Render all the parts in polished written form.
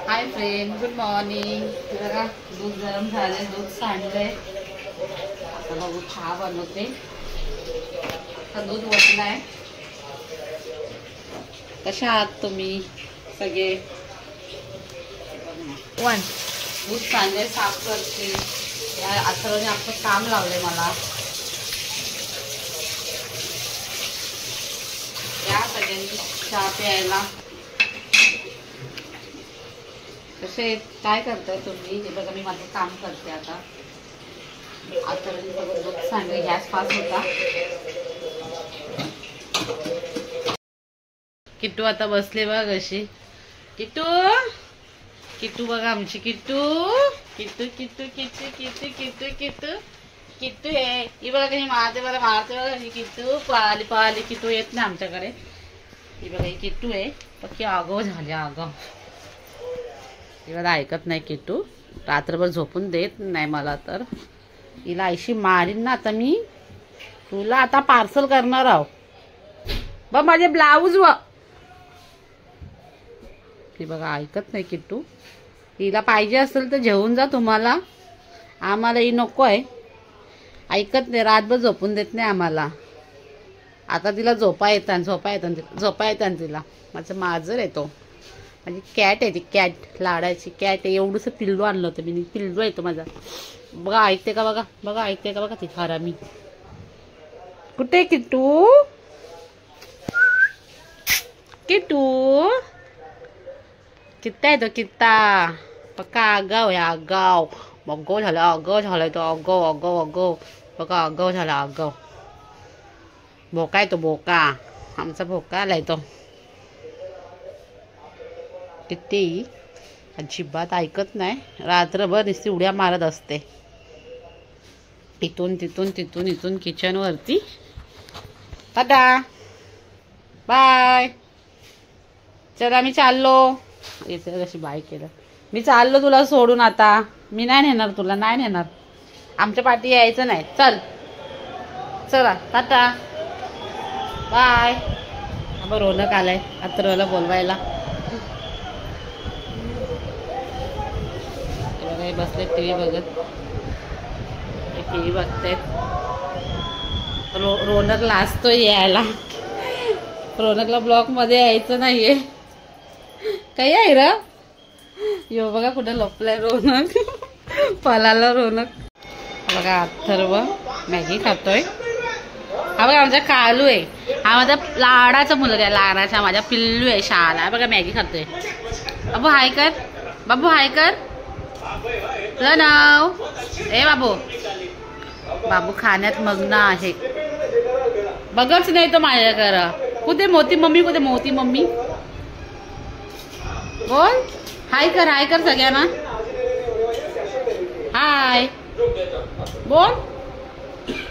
Hi friend, good morning. बघा दूध गरम झाले, दूध सांडलंय. आता बघू चहा बनवते. आता दूध ओतलाय. कशा आहात तुम्ही सगळे? दूध सांडलंय, साफ करते. या आठवड्याने आपलं काम लावलंय मला. या सगळ्यांनी चहा प्यायला. कसे काय करताय तुम्ही? हे बघा मी माझं काम करते. आता सगळं दूध सांडलं. गॅस फास्ट होता. किट्टू आता बसले बघा कशी. किट्टू किट्टू बघा आमची किट्टू. किट्टू किट्टू किट्टू किट्टू किट्टू किट्टू किट्टू हे ही बघा कशी मारते, मला मारते बघा ही किट्टू. पळाली पळाली. किट्टू येत नाही आमच्याकडे. ही बघा ही किट्टू आहे. पक्की आगाव झाली, आगाव. हिला ऐकत नाही किट्टू. रात्रभर झोपून देत नाही मला. तर हिला ऐशी मारीन ना आता मी. तुला आता पार्सल करणार आहो बघ माझे ब्लाऊज. व ती बघा ऐकत नाही किट्टू. हिला पाहिजे असेल तर घेऊन जा तुम्हाला. आम्हाला ही नको आहे. ऐकत नाही, रातभर झोपून देत नाही आम्हाला. आता तिला झोपा येतात तिला. माझं माजर आहे तो. माझी कॅट आहे ती. कॅट, लाडाची कॅट आहे. एवढंसं पिल्लू आणलं होतं मी. पिल्लू आहे तो माझा. बघा ऐकते का बघा. बघा ऐकते का बघा ती हरामी. कुठे किट्टू? किट्टू कित्ता आहे तो कित्ता. पक्का आगाव आहे, आगाव. अगाव झाला, आगाव झालाय तो. आगाव आगाव आगाव. बघा आगाव झाला, आगाव. भोका आहे तो, भोका. आमचा भोका आलाय तो. किती अजिबात ऐकत नाही. रात्रभर नुसती उड्या मारत असते. इथून तिथून तिथून इथून किचनवरती. Tata bye. चला मी चाललो. येते कशी बाय केलं. मी चाललो तुला सोडून आता. मी नाही नेणार तुला, नाही नेणार. आमच्या पाठी यायचं नाही. चल चला टाटा बाय. अब रोनक आलाय अथर्वला बोलवायला. बसले टीव्ही बघत. टीव्ही बघतायत. रोनक लाजतोय यायला. रोनकला ब्लॉक मध्ये यायचं नाहीये. काही आहे र. यो बघा कुठे लपलाय रोनक. पलाला रोनक. बघा अथर्व मॅगी खातोय. हा बघा आमचा कालू आहे. हा माझा लाडाचा मुलगा आहे. लाडाचा माझा पिल्लू आहे. शाळा बघा मॅगी खातोय. बाबू हाय कर. बाबू हाय कर. नाव ए बाबू. बाबू खाण्यात मग्न आहे. बघच नाही तो माझ्याकडं. कुठे मोठी मम्मी, कुठे मोठी मम्मी. बोल हाय कर. हाय कर सगळ्यांना. हाय बोल.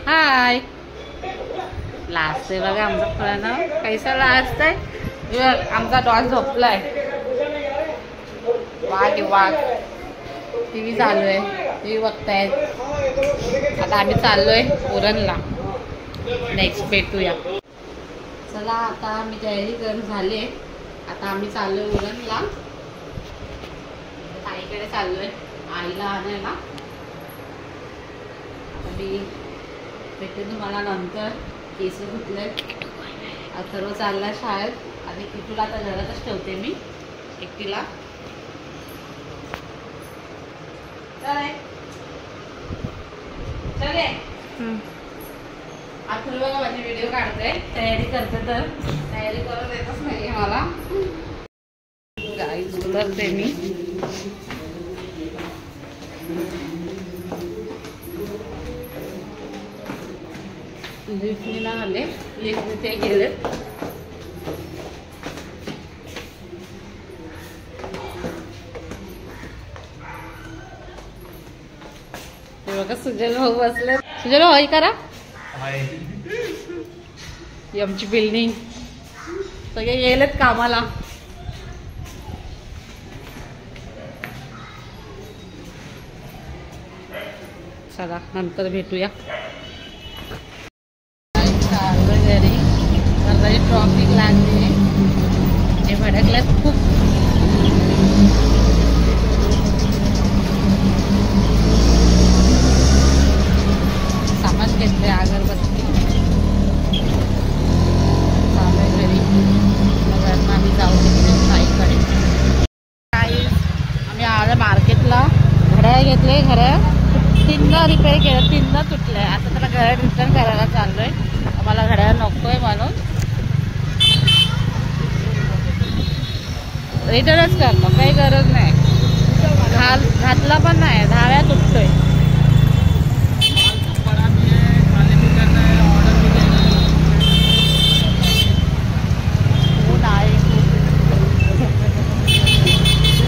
हाय. लाजतोय बघा आमचा प्रणव. कैसा लाजतंय. आमचा डॉल झोपलाय. वाघ वाघ. टीव्ही चालू आहे. टीव्ही बघतायत. आता आम्ही चाललोय उरणला. नेक्स्ट भेटूया. चला आता मी तयारी करून झाली. आता आम्ही चाललोय उरणला. ताईकडे चाललोय आईला आणायला. आता मी भेटते तुम्हाला नंतर. केस धुतले. अथर्व चालला शाळेत आणि किटूला आता घरातच ठेवते मी एकटीला. चले अथर्व माझी व्हिडिओ काढते. तयारी करते तर तयारी करून येतच नाहीये मला. गाई उतरते मी. लिफ्टला आले. लिफ्ट ते गेले. बघा सुजल भाऊ बसले. सुजल भाऊ करा. ही आमची बिल्डिंग. सगळे येलेत कामाला. चला नंतर भेटूया. घरी ट्रॉफिक लागली. हे भडकल्यात खूप. चाललोय घरात. 3दा रिपेअर केलं, 3दा तुटलंय. आता त्याला घरात रिटर्न करायला चाललोय. मला घड्याळ नकोय म्हणून रिटर्नच करतो, काही गरज नाही. घातला पण नाही, 10 वेळा तुटतोय.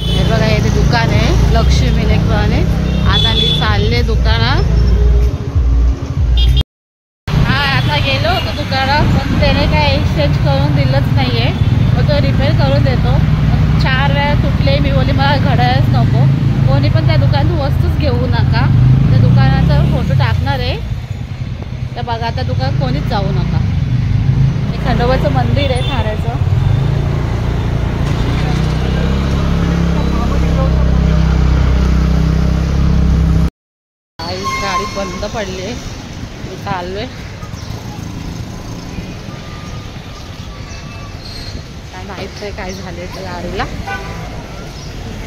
हे बघा, हे दुकान आहे लक्ष्मी इलेक्ट्रॉनिक. आता मी चालले दुकानात. हा, आता गेलो होतो दुकानात, पण त्याने काय एक्सचेंज करून दिलंच नाहीये. मग तो रिपेअर करून देतो. 4 वेळा तुटले. मी बोलली मला घड्याळच नको. कोणी पण त्या दुकानात वस्तूच घेऊ नका. त्या दुकानाचा फोटो टाकणार आहे, तर बघा त्या दुकानात कोणीच जाऊ नका. हे खंडोबाचं मंदिर आहे ठाण्याचं. गाडी बंद पडली आहे. मी चाललोय. काय माहित नाही काय झाले त्या गाडीला.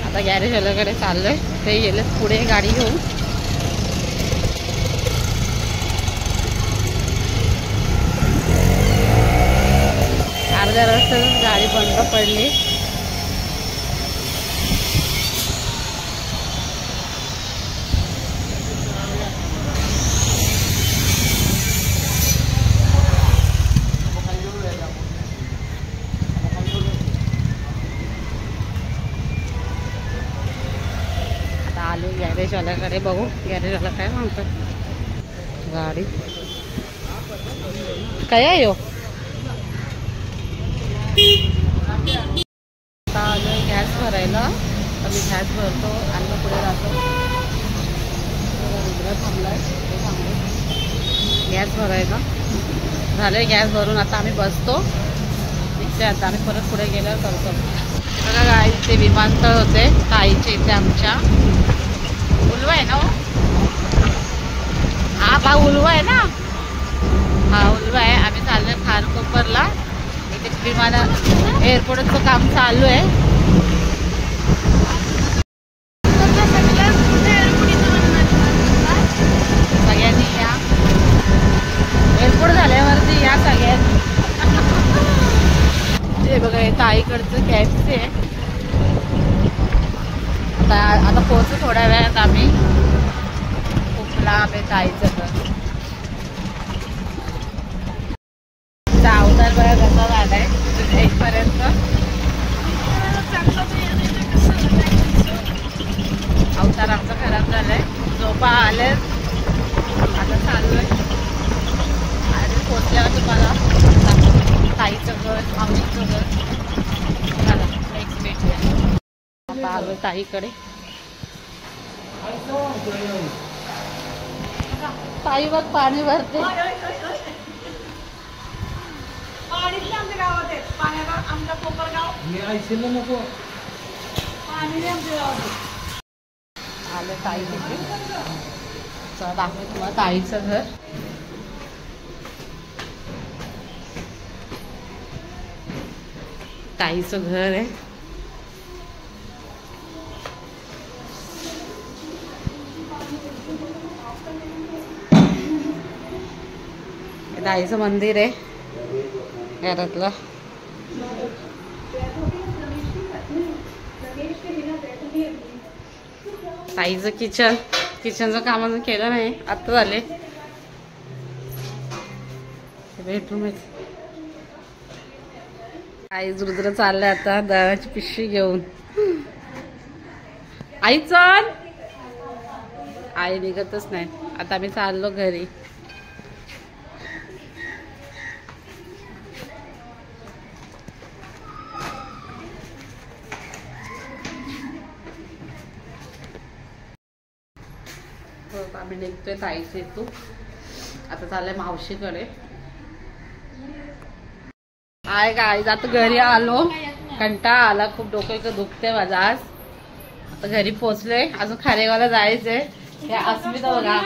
आता गॅरेजवाल्याकडे चाललोय. ते गेले पुढे गाडी घेऊन. अर्ध्या रस्त्यातच गाडी बंद पडली. आलो गॅरेजवाल्याकडे, बघू गॅरेजवाला काय म्हणतात. गाडी काय आहे हो. आता आलोय गॅस भरायला. तर मी गॅस भरतो आणि मग पुढे जातो. थांबलाय गॅस भरायला. झालंय गॅस भरून. आता आम्ही बसतो इथे. आता आम्ही परत पुढे गेल्यावर करतो. बघा गाडी, इथे विमानतळ होते ताईचे इथे आमच्या. उलवा आहे ना. हा बा उलवा आहे ना. हा उलवा आहे. आम्ही चाललोय खारकोपरला. इथे विमान एअरपोर्टचं काम चालू आहे. सगळ्यांनी या. एअरपोर्ट झाल्यावरती या सगळ्यांनी. हे बघा, हे ताईकडचं कॅफे आहे. आता पोहोचू थोड्या वेळात आम्ही. खूप लांब आहे ताईचं घर. अवतार बघा कसा झालाय 1 पर्यंत. अवतार आमचा खराब झालाय. झोपा आले. आता चाललोय आणि पोचल्यावर तुम्हाला ताईचं घर, मावशीचं घर. चला नेक्स्ट भेटूया. आता आलोय ताईकडे. ताई बघ पाणी भरते. आलं ताई तिथे. चला दाखवते तुम्हाला ताईचं घर. ताईचं घर आहे. ताईचं मंदिर आहे घरातलं. ताईचं किचनचं काम अजून केलं नाही. आता झाले. बेडरूम आहे. आई रुद्र चाललंय आता दळाची पिशवी घेऊन. आई चल. आई निघतच नाही. आता आम्ही चाललो घरी. आम्ही निघतोय ताईचे इथून. आता चाललंय मावशीकडे. आहे काय आता घरी आलो. कंटाळा आला खूप. डोकं दुखते माझं आज. आता घरी पोचलोय. अजून खारेगावला जायचंय. या अस्मिता बघा.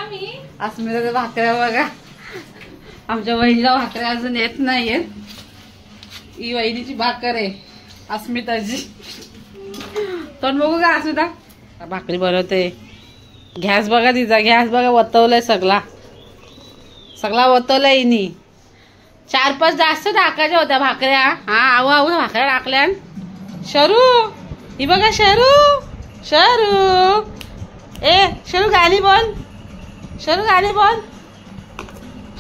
अस्मिताच्या भाकऱ्या बघा. आमच्या वहिनीला भाकऱ्या अजून येत नाहीयेत. ही वहिनीची भाकर आहे अस्मिताची. तोंड बघू का अस्मिता भाकरी बनवते. गॅस बघा तिचा, गॅस बघा वतवलाय सगळा, सगळा वतवलाय इनी. 4-5 जास्त टाकायच्या होत्या भाकऱ्या. हा आऊ आऊ भाकऱ्या टाकल्या. शरू ही बघा, शरू शरू ए शरू गाणी बोल, शरू गाणी बोल.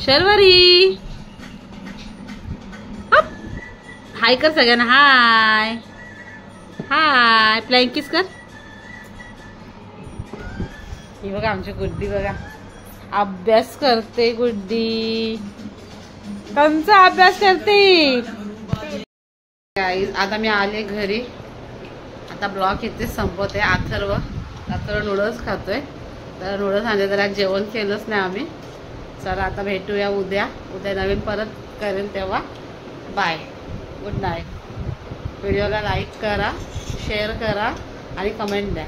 शर्वरी हाय कर सगळ्यांना, हाय हाय. फ्लाइंग किस कर. ही बघा आमची गुड्डी बघा, अभ्यास करते गुड्डी, कंचा अभ्यास करते. गाईज आता मी आले घरी, आता ब्लॉग इथे संपवते. अथर्व नूडल्स खातोय, तर नूडल्स आणले, तर आज जेवण केलंच नाही आम्ही. चला आता भेटूया उद्या नवीन परत करेन तेव्हा. Bye, good night. व्हिडिओला लाईक करा, शेअर करा आणि कमेंट द्या.